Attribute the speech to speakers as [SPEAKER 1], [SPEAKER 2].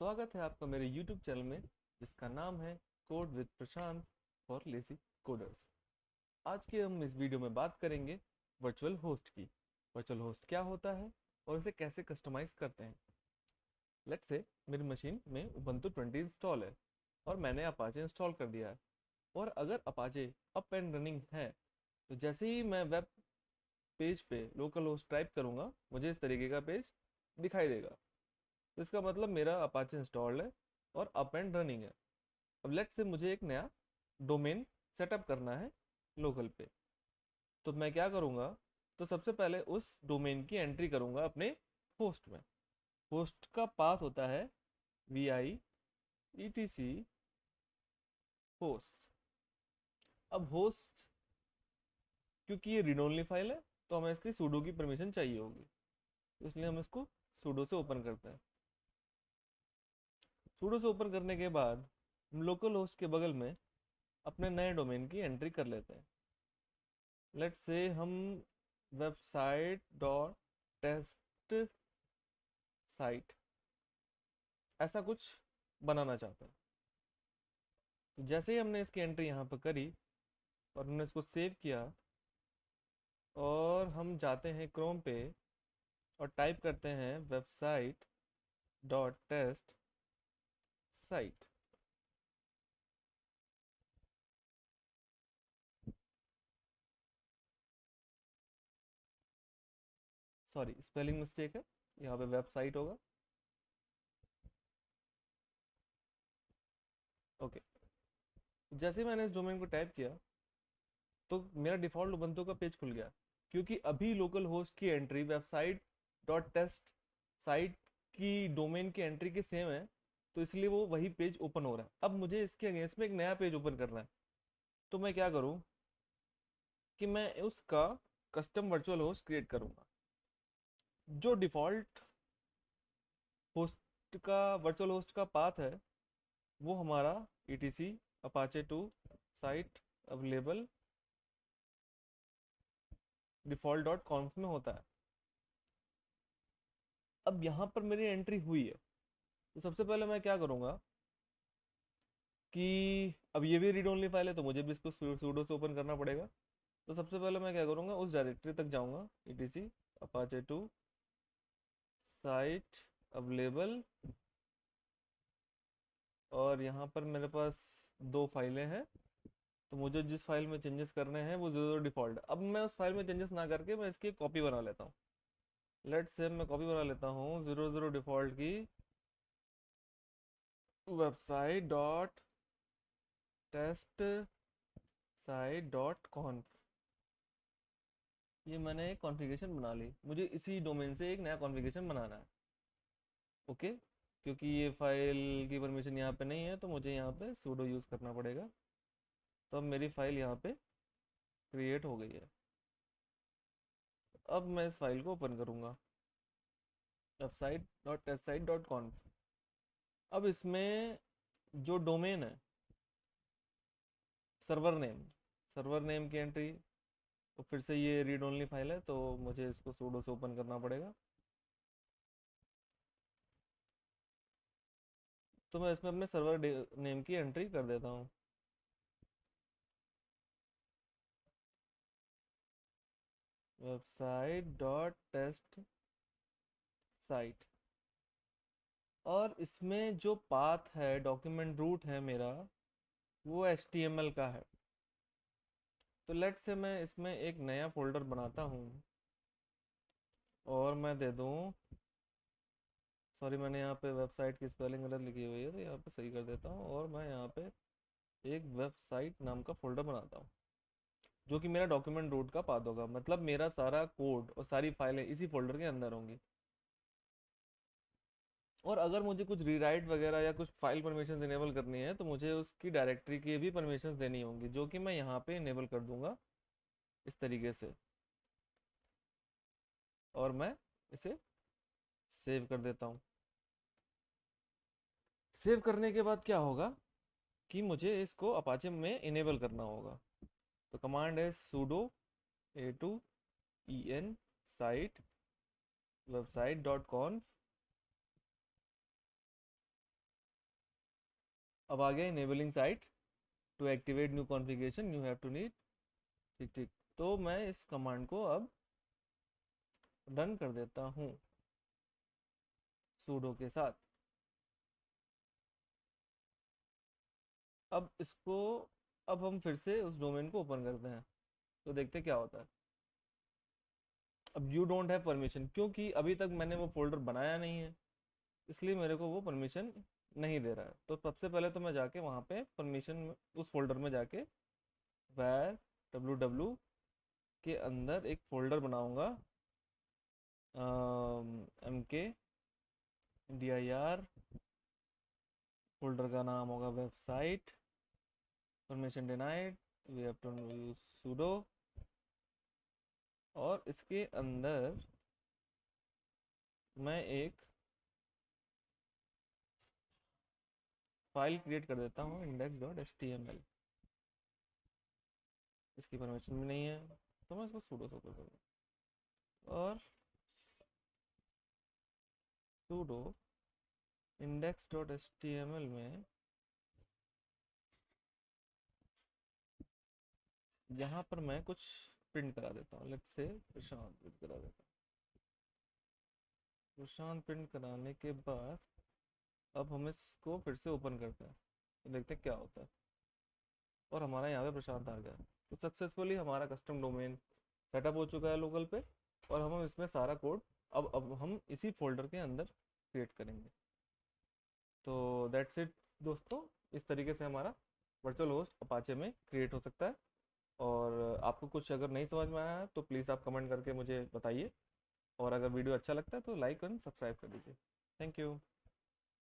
[SPEAKER 1] स्वागत है आपका मेरे YouTube चैनल में जिसका नाम है code with Prashant for lazy coders. आज के हम इस वीडियो में बात करेंगे वर्चुअल होस्ट की। वर्चुअल होस्ट क्या होता है और इसे कैसे कस्टमाइज करते हैं। लेट्स से मेरी मशीन में उबंटू 20 इंस्टॉल है और मैंने अपाचे इंस्टॉल कर दिया है। और अगर अपाचे अप एंड रनिंग है तो जैसे ही मैं वेब पेज पे लोकल होस्ट टाइप करूँगा मुझे इस तरीके का पेज दिखाई देगा। तो इसका मतलब मेरा अपाचे इंस्टॉल्ड है और अप एंड रनिंग है। अब लेट्स से मुझे एक नया डोमेन सेटअप करना है लोकल पे। तो मैं क्या करूँगा, तो सबसे पहले उस डोमेन की एंट्री करूँगा अपने होस्ट में। होस्ट का पाथ होता है vi etc होस्ट। अब होस्ट क्योंकि ये रीड ओनली फाइल है तो हमें इसकी सूडो की परमिशन चाहिए होगी, तो इसलिए हम इसको सूडो से ओपन करते हैं। सूडो से ओपन करने के बाद हम लोकल होस्ट के बगल में अपने नए डोमेन की एंट्री कर लेते हैं। लेट्स से हम वेबसाइट डॉट टेस्ट साइट ऐसा कुछ बनाना चाहते हैं। तो जैसे ही हमने इसकी एंट्री यहाँ पर करी और हमने इसको सेव किया और हम जाते हैं क्रोम पे और टाइप करते हैं website dot test site. Sorry, spelling mistake है, यहाँ पे वेबसाइट होगा। ओके, जैसे ही मैंने इस डोमेन को टाइप किया तो मेरा डिफॉल्ट उबंटू का पेज खुल गया, क्योंकि अभी लोकल होस्ट की entry website dot test site की डोमेन की एंट्री की सेम है, तो इसलिए वो वही पेज ओपन हो रहा है। अब मुझे इसके अगेंस्ट में एक नया पेज ओपन करना है। तो मैं क्या करूं कि मैं उसका कस्टम वर्चुअल होस्ट क्रिएट करूंगा। जो डिफॉल्ट होस्ट का वर्चुअल होस्ट का पाथ है वो हमारा etc Apache 2 site available default dot कॉन्फ में होता है। अब यहाँ पर मेरी एंट्री हुई है, तो सबसे पहले मैं क्या करूँगा कि अब ये भी रीड ओनली फाइल है तो मुझे भी इसको सूडो से ओपन करना पड़ेगा। तो सबसे पहले मैं क्या करूँगा, उस डायरेक्टरी तक जाऊँगा etc अपाचे 2 साइट अवेलेबल, और यहाँ पर मेरे पास दो फाइलें हैं। तो मुझे जिस फाइल में चेंजेस करने हैं वो जो डिफॉल्ट है, अब मैं उस फाइल में चेंजेस ना करके मैं इसकी कॉपी बना लेता हूँ। लेट्स से मैं कॉपी बना लेता हूँ 00 डिफॉल्ट की website dot test site dot conf. ये मैंने एक कॉन्फ़िगरेशन बना ली, मुझे इसी डोमेन से एक नया कॉन्फ़िगरेशन बनाना है। ओके, क्योंकि ये फाइल की परमिशन यहाँ पे नहीं है तो मुझे यहाँ पे सूडो यूज़ करना पड़ेगा। तो अब मेरी फाइल यहाँ पे क्रिएट हो गई है। अब मैं इस फाइल को ओपन करूँगा website dot test site dot conf. अब इसमें जो डोमेन है सर्वर नेम की एंट्री, तो फिर से ये रीड ओनली फाइल है तो मुझे इसको सूडो से ओपन करना पड़ेगा। तो मैं इसमें अपने सर्वर नेम की एंट्री कर देता हूँ। वेबसाइट डॉट टेस्ट साइट, और इसमें जो पाथ है डॉक्यूमेंट रूट है मेरा वो HTML का है। तो लेट से मैं इसमें एक नया फोल्डर बनाता हूँ और मैं दे दूँ, सॉरी मैंने यहाँ पे वेबसाइट की स्पेलिंग गलत लिखी हुई है तो यहाँ पे सही कर देता हूँ, और मैं यहाँ पे एक वेबसाइट नाम का फोल्डर बनाता हूँ जो कि मेरा डॉक्यूमेंट रूट का पाथ होगा। मतलब मेरा सारा कोड और सारी फाइलें इसी फोल्डर के अंदर होंगी। और अगर मुझे कुछ रीराइट वगैरह या कुछ फाइल परमिशन इनेबल करनी है तो मुझे उसकी डायरेक्टरी की भी परमिशन देनी होंगी, जो कि मैं यहाँ पे इनेबल कर दूंगा इस तरीके से। और मैं इसे सेव कर देता हूँ। सेव करने के बाद क्या होगा कि मुझे इसको अपाचे में इनेबल करना होगा। तो कमांड है sudo a2 en site website.conf अब आ गया enabling site to activate new configuration you have to need. ठीक ठीक, तो मैं इस कमांड को अब रन कर देता हूँ sudo के साथ। अब इसको, अब हम फिर से उस डोमेन को ओपन करते हैं तो देखते क्या होता है। अब यू डोंट हैव परमिशन, क्योंकि अभी तक मैंने वो फोल्डर बनाया नहीं है, इसलिए मेरे को वो परमिशन नहीं दे रहा है। तो सबसे पहले तो मैं जाके वहाँ पे परमिशन उस फोल्डर में जाके var ww के अंदर एक फोल्डर बनाऊंगा, mk dir, फोल्डर का नाम होगा website, permission denied, we have to use sudo, और इसके अंदर मैं एक फाइल क्रिएट कर देता हूँ index.html। इसकी परमिशन भी नहीं है तो मैं इसको sudo से कर दूँगा, और sudo index.html में यहाँ पर मैं कुछ प्रिंट करा देता हूँ, लेट्स से प्रशांत प्रिंट करा देता हूँ। प्रशांत प्रिंट कराने के बाद अब हम इसको फिर से ओपन करते हैं तो देखते हैं क्या होता है, और हमारा यहाँ पे प्रशांत आ गया। तो सक्सेसफुली हमारा कस्टम डोमेन सेटअप हो चुका है लोकल पे, और हम इसमें सारा कोड अब हम इसी फोल्डर के अंदर क्रिएट करेंगे। तो दैट्स इट दोस्तों, इस तरीके से हमारा वर्चुअल होस्ट अपाचे में क्रिएट हो सकता है। और आपको कुछ अगर नहीं समझ में आया है तो प्लीज़ आप कमेंट करके मुझे बताइए, और अगर वीडियो अच्छा लगता है तो लाइक एंड सब्सक्राइब कर दीजिए। Thank you.